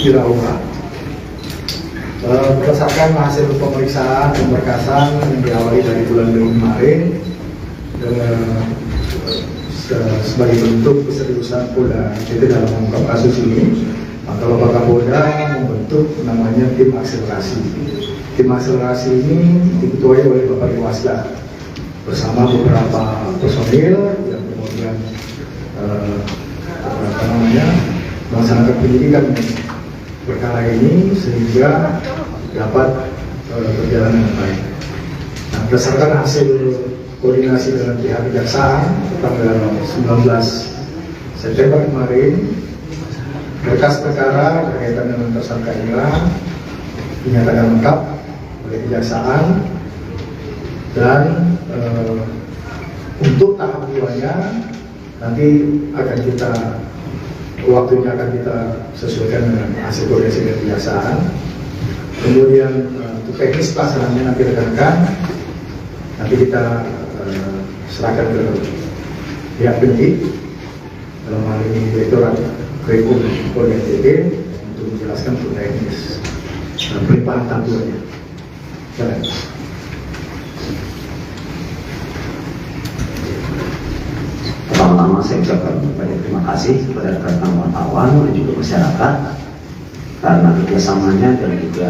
dilakukan. Berdasarkan hasil pemeriksaan pemberkasan yang diawali dari bulan Mei kemarin, sebagai bentuk keseriusan Polda NTT dalam mengungkap kasus ini, maka Bapak Kapolda membentuk namanya tim akselerasi. Tim akselerasi ini diketuai oleh Bapak Iwasda bersama beberapa personil yang kemudian melaksanakan penyidikan perkara ini sehingga dapat berjalan dengan baik. Nah, berdasarkan hasil koordinasi dengan pihak kejaksaan tanggal 19 September kemarin, berkas perkara berkaitan dengan tersangka Ira dinyatakan lengkap oleh kejaksaan dan untuk tahap 2-nya nanti akan waktunya akan kita sesuaikan dengan hasil koordinasi dengan kejaksaan. Kemudian untuk teknis pelaksanaannya nanti rekan-rekan nanti kita serahkan ke pihak penyidik dalam hal ini Direktorat Krim Polda NTT untuk menjelaskan untuk teknis pelimpahan tampilannya. Pertama-tama saya ucapkan banyak terima kasih kepada rekan-rekan wartawan dan juga masyarakat karena kerjasamanya dan juga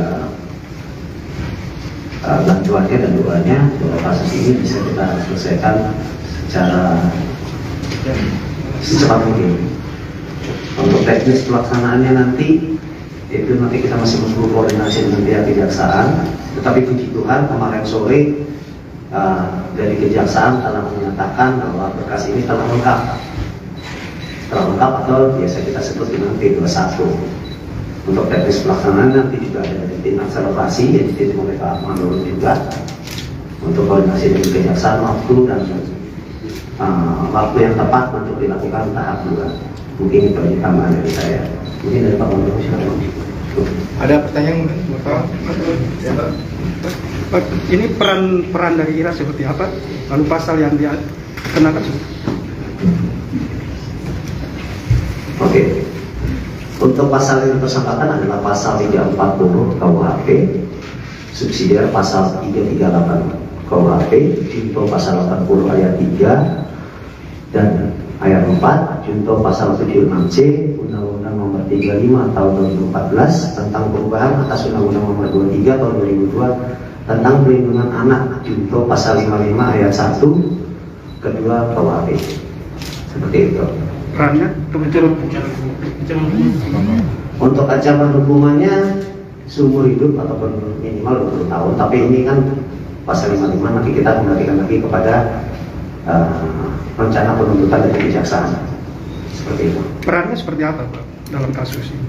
bantuannya dan doanya bahwa kasus ini bisa kita selesaikan secara secepat mungkin. Untuk teknis pelaksanaannya nanti itu nanti kita masih perlu koordinasi dengan pihak kejaksaan, tetapi puji Tuhan kemarin sore dari kejaksaan telah menyatakan bahwa berkas ini telah lengkap atau biasa kita sebut dengan P21. Untuk teknis pelaksanaan nanti juga ada dari tim akselerasi yang dipimpin oleh Pak Manurun juga untuk koordinasi dengan kejaksaan waktu dan waktu yang tepat untuk dilakukan tahap 2. Mungkin itu aja tambahan dari saya. Mungkin dari Pak Manurun silakan. Ada pertanyaan Bapak? Ini peran dari Ira seperti apa? Lalu pasal yang dia kenakan? Oke. Untuk pasal yang tersangkakan adalah pasal 340 KUHP, subsidiar pasal 338 KUHP, junto pasal 80 ayat 3 dan ayat 4, junto pasal 76C Undang-Undang Nomor 35 Tahun 2014 tentang perubahan atas Undang-Undang Nomor 23 Tahun 2002 tentang perlindungan anak, junto pasal 55 ayat 1 kedua KUHP. Seperti itu. Perannya untuk ancaman hukumannya seumur hidup ataupun minimal 20 tahun. Tapi ini kan pasal 55 nanti kita kembalikan lagi kepada rencana penuntutan dari kejaksaan. Seperti itu. Perannya seperti apa Pak dalam kasus ini?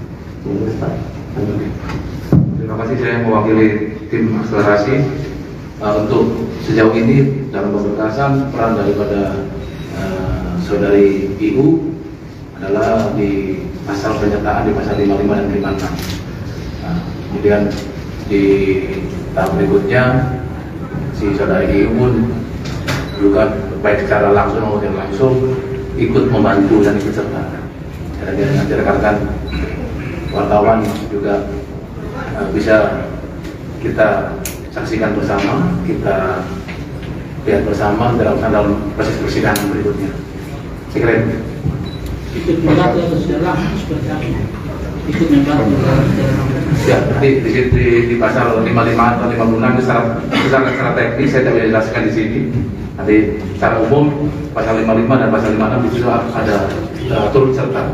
Terima kasih, saya mewakili tim akselerasi. Untuk sejauh ini dalam pemberkasan peran daripada saudari IU adalah di pasal pernyataan di pasal 55 dan 56. Kemudian di tahap berikutnya si saudari IU pun juga baik secara langsung maupun tidak langsung ikut membantu dan ikut serta. Dan nanti rekan-rekan wartawan juga bisa kita saksikan bersama, kita lihat bersama dalam proses persidangan berikutnya. Saya kira ikut membantu atau sudah seperti apa? Ikut membantu ya, di pasal 55 atau 56 secara teknis saya tidak bisa jelaskan di sini. Nanti secara umum pasal 55 dan pasal 56 itu ada turut serta.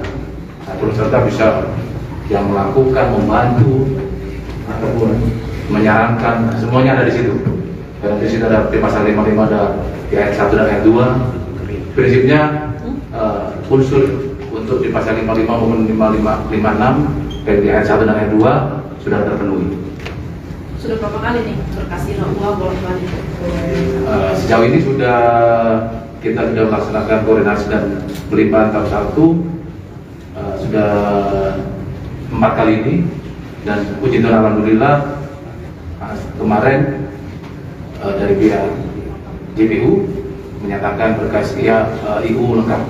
Turut serta bisa yang melakukan, membantu ataupun menyarankan, semuanya ada di situ. Dan di situ ada di pasal 55 ada di ayat 1 dan ayat 2. Prinsipnya unsur untuk di pasal 55 maupun 56 dan di ayat 1 dan ayat 2 sudah terpenuhi. Sudah berapa kali nih berkasih uang bolak-balik? Sejauh ini kita sudah melaksanakan koordinasi dan pelimpahan tahap 1 sudah 4 kali ini, dan puji Tuhan alhamdulillah kemarin dari pihak JPU menyatakan berkas IU lengkap.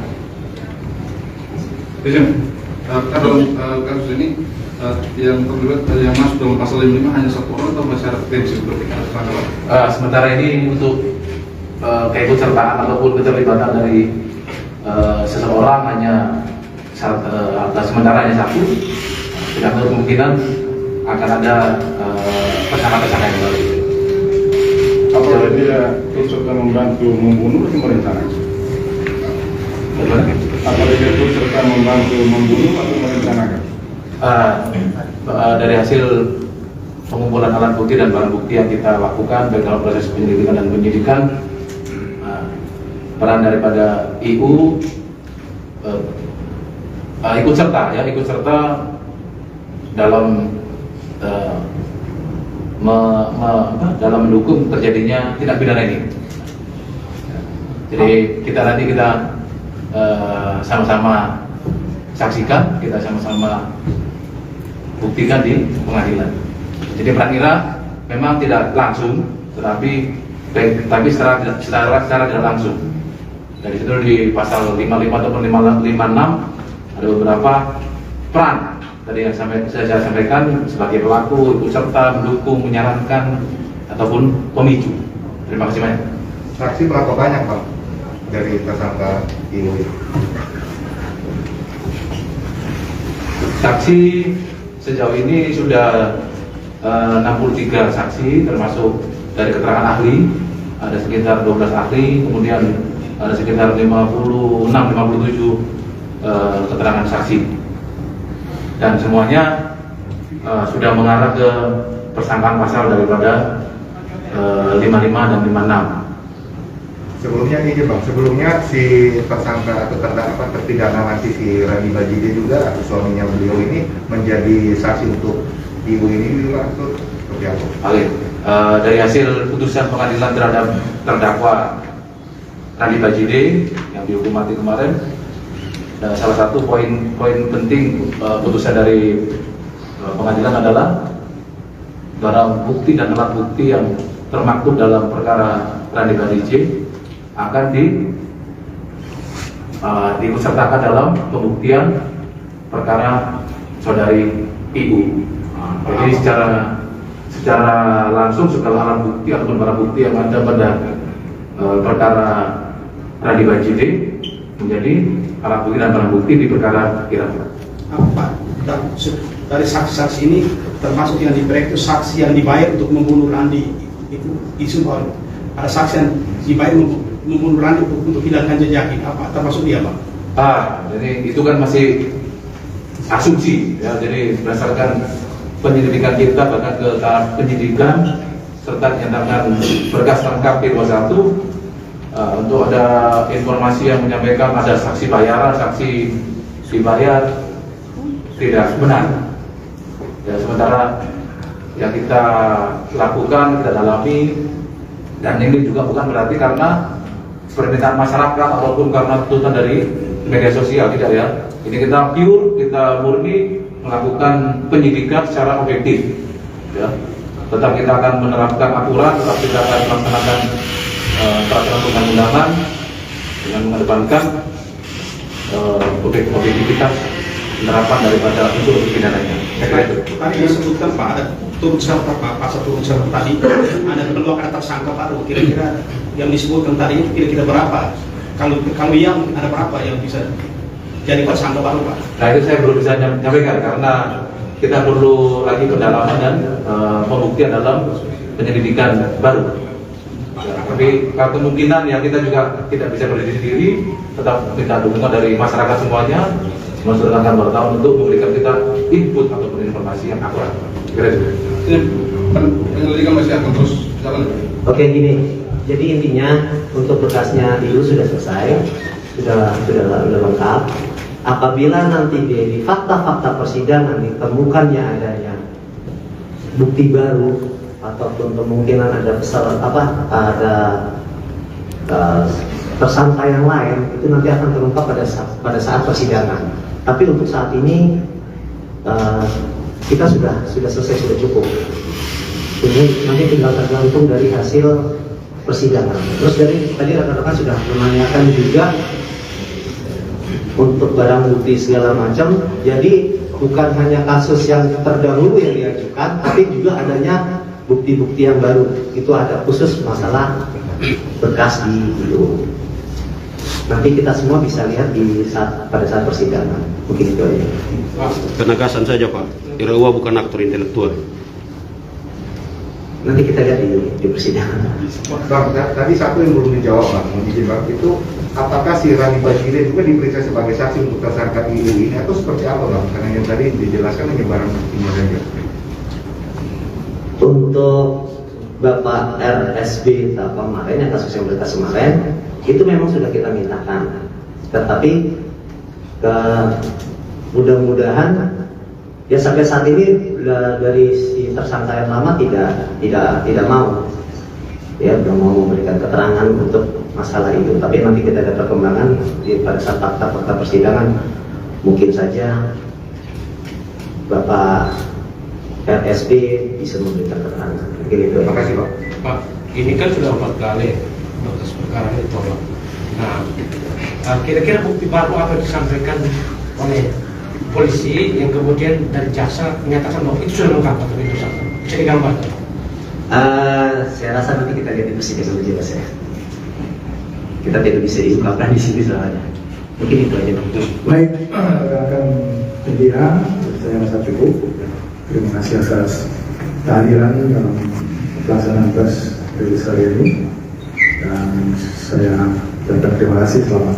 Kan dalam kasus ini yang terlibat yang masuk dalam pasal 55 hanya satu orang atau masyarakat tim seperti Sementara ini untuk keikutsertaan ataupun keterlibatan dari seseorang hanya sementara hanya satu. Tidak ada kemungkinan akan ada tersangka-tersangka yang baru. Apakah dia turut serta membantu membunuh atau merencanakan? Apakah dia turut serta membantu membunuh atau merencanakan? Dari hasil pengumpulan alat bukti dan barang bukti yang kita lakukan baik dalam proses penyelidikan dan penyidikan, peran daripada IU ikut serta dalam dalam mendukung terjadinya tindak pidana ini. Jadi kita sama-sama saksikan, kita sama-sama buktikan di pengadilan. Jadi peran IRA memang tidak langsung, tetapi secara tidak langsung. Dari situ di pasal 55 ataupun 56 ada beberapa peran tadi yang saya sampaikan sebagai pelaku, ikut serta, mendukung, menyarankan ataupun pemicu. Terima kasih banyak. Saksi berapa banyak Pak dari tersangka IU? Saksi sejauh ini sudah 63 saksi, termasuk dari keterangan ahli ada sekitar 12 ahli, kemudian ada sekitar 56-57 keterangan saksi, dan semuanya sudah mengarah ke persangkaan pasal daripada 55 dan 56. Sebelumnya ini Bang, sebelumnya si tersangka atau terdakwa terpidana nanti si Rani Bajide juga atau suaminya beliau ini menjadi saksi untuk ibu ini atau seperti apa? Oke, dari hasil putusan pengadilan terhadap terdakwa Rani Bajide yang dihukum mati kemarin, salah satu poin penting putusan dari pengadilan adalah barang bukti dan alat bukti yang termaktub dalam perkara Rani Bajide akan diikutsertakan dalam pembuktian perkara saudari IU. Jadi secara langsung segala alat bukti ataupun barang bukti yang ada pada perkara Rani Bajide menjadi alat bukti dan barang bukti di perkara IRA. Apa dari saksi-saksi ini termasuk yang dibayar itu saksi yang dibayar untuk membunuh Randi itu isu baru. Ada saksi yang dibayar membunuh Randi untuk hilangkan jejaknya, apa termasuk dia Pak? Jadi itu kan masih asumsi ya, jadi berdasarkan penyelidikan kita bahkan ke tahap penyidikan serta dinyatakan berkas lengkap P21 untuk ada informasi yang menyampaikan ada saksi bayaran, saksi dibayar, tidak benar ya. Sementara yang kita lakukan, kita dalami, dan ini juga bukan berarti karena permintaan masyarakat ataupun karena tuntutan dari media sosial, tidak ya. Ini kita pure, kita murni melakukan penyidikan secara objektif ya. Tetap kita akan menerapkan aturan, tetap kita akan melaksanakan peraturan perundang-undangan dengan mengedepankan objektivitas penerapan daripada unsur pidananya. Tadi disebutkan Pak ada turut serta Pak, pasal turut serta tadi ada kelompok ada tersangka baru, kira-kira yang disebutkan tadi itu kira-kira berapa? Kalau yang ada berapa yang bisa jadi tersangka baru Pak? Nah itu saya belum bisa nyampaikan karena kita perlu lagi pendalaman dan pembuktian dalam penyelidikan baru. Ya, tapi kemungkinan yang kita juga tidak bisa berdiri sendiri, tetap minta dukungan dari masyarakat semuanya, masyarakat kantor tahun untuk memberikan kita input ataupun informasi yang akurat. Kira-kira. Penyelidikan masih akan terus jalan. Oke, gini. Jadi intinya untuk berkasnya itu sudah selesai, sudah lengkap. Apabila nanti di fakta-fakta persidangan ditemukannya adanya bukti baru ataupun kemungkinan ada tersangka yang lain, itu nanti akan terungkap pada saat persidangan. Tapi untuk saat ini kita sudah selesai, sudah cukup. Ini nanti tinggal tergantung dari hasil persidangan. Terus dari tadi rekan-rekan sudah menanyakan juga untuk barang bukti segala macam. Jadi bukan hanya kasus yang terdahulu yang diajukan, tapi juga adanya bukti-bukti yang baru. Itu ada khusus masalah berkas di IO. Nanti kita semua bisa lihat pada saat persidangan. Mungkin itu aja. Penegasan saja Pak, Irawa bukan aktor intelektual. Nanti kita lihat di persidangan. Bang, tadi satu yang belum dijawab Bang, mohon izin Bang, itu apakah si Rani Bajile juga diperiksa sebagai saksi untuk tersangka IU ini atau seperti apa Bang? Karena yang tadi dijelaskan hanya barang buktinya saja. Untuk Bapak RSB kemarin, yang kasus yang berkas kemarin, itu memang sudah kita mintakan. Tetapi mudah-mudahan ya sampai saat ini dari si tersangka yang lama tidak mau, ya belum mau memberikan keterangan untuk masalah itu. Tapi nanti kita ada perkembangan pada saat fakta-fakta persidangan, mungkin saja Bapak RSP bisa memberikan keterangan. Begitu. Terima kasih Pak. Pak, ini kan sudah 4 kali berkas perkara ditolak. Nah, kira-kira bukti baru apa yang disampaikan oleh polisi yang kemudian dari jaksa menyatakan bahwa itu sudah lengkap atau itu salah? Bisa digambarkan? Saya rasa nanti kita lihat di persidangan lebih jelas ya. Kita tidak bisa diungkapkan di sini soalnya. Mungkin itu aja. Baik, rekan media, saya rasa cukup. Terima kasih atas kehadiran dalam pelaksanaan pers rilis hari ini, dan saya ucapkan terima kasih, selamat